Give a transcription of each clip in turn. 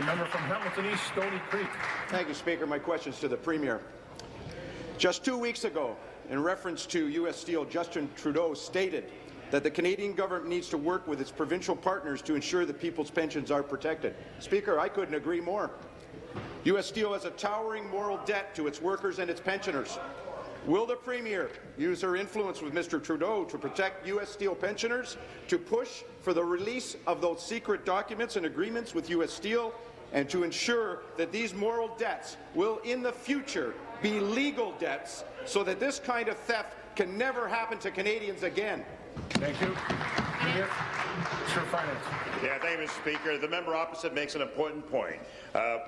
member from Hamilton East, Stony Creek. Thank you, Speaker. My question is to the Premier. Just 2 weeks ago, in reference to U.S. Steel, Justin Trudeau stated that the Canadian government needs to work with its provincial partners to ensure that people's pensions are protected. Speaker, I couldn't agree more. U.S. Steel has a towering moral debt to its workers and its pensioners. Will the Premier use her influence with Mr. Trudeau to protect U.S. Steel pensioners, to push for the release of those secret documents and agreements with U.S. Steel, and to ensure that these moral debts will in the future be legal debts so that this kind of theft can never happen to Canadians again? Thank you. Sir, Finance. Yeah, thank you, Mr. Speaker. The member opposite makes an important point.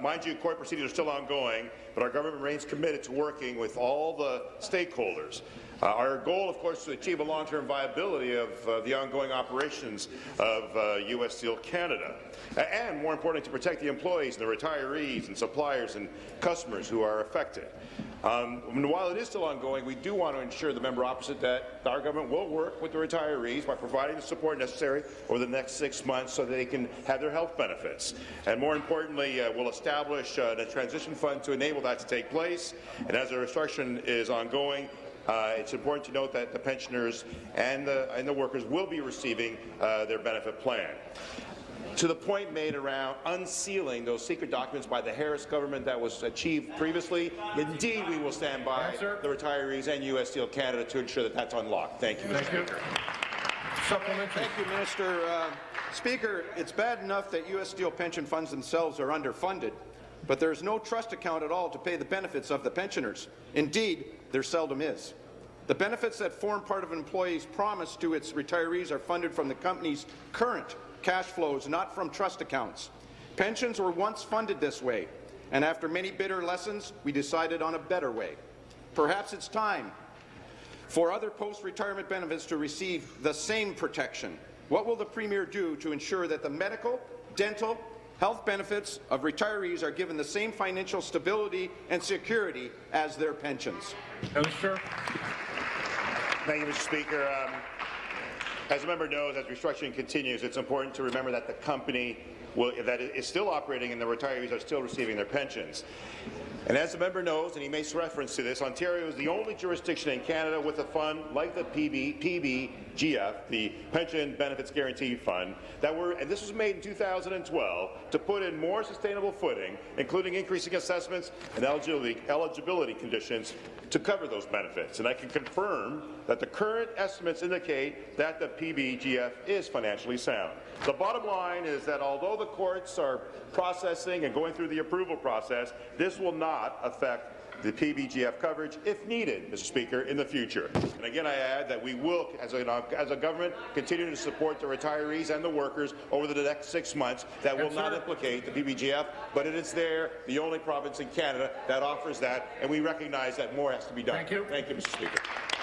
Mind you, court proceedings are still ongoing, but our government remains committed to working with all the stakeholders. Our goal, of course, is to achieve a long-term viability of the ongoing operations of U.S. Steel Canada, and, more importantly, to protect the employees and the retirees and suppliers and customers who are affected. While it is still ongoing, we do want to ensure the member opposite that our government will work with the retirees by providing the support necessary over the next 6 months so that they can have their health benefits. And more importantly, we'll establish a transition fund to enable that to take place. And as the restructuring is ongoing, it's important to note that the pensioners and the workers will be receiving their benefit plan. To the point made around unsealing those secret documents by the Harris government that was achieved previously, indeed we will stand by the retirees and U.S. Steel Canada to ensure that that's unlocked. Thank you, Mr. Speaker. Supplementary. Thank you, Minister. Speaker, it's bad enough that U.S. Steel pension funds themselves are underfunded, but there's no trust account at all to pay the benefits of the pensioners. Indeed, there seldom is. The benefits that form part of an employee's promise to its retirees are funded from the company's current cash flows, not from trust accounts. Pensions were once funded this way, and after many bitter lessons, we decided on a better way. Perhaps it's time for other post-retirement benefits to receive the same protection. What will the Premier do to ensure that the medical, dental, health benefits of retirees are given the same financial stability and security as their pensions? Minister. Thank you, Mr. Speaker. As the member knows, as restructuring continues, it's important to remember that the company that is still operating and the retirees are still receiving their pensions. And as the member knows, and he makes reference to this, Ontario is the only jurisdiction in Canada with a fund like the PBGF, the Pension Benefits Guarantee Fund, and this was made in 2012 to put in more sustainable footing, including increasing assessments and eligibility conditions to cover those benefits. And I can confirm that the current estimates indicate that the PBGF is financially sound. The bottom line is that although the courts are processing and going through the approval process, this will not affect the PBGF coverage, if needed, Mr. Speaker, in the future. And again, I add that we will, as a government, continue to support the retirees and the workers over the next 6 months. That will not implicate the PBGF, but it is the only province in Canada that offers that, and we recognize that more has to be done. Thank you. Thank you, Mr. Speaker.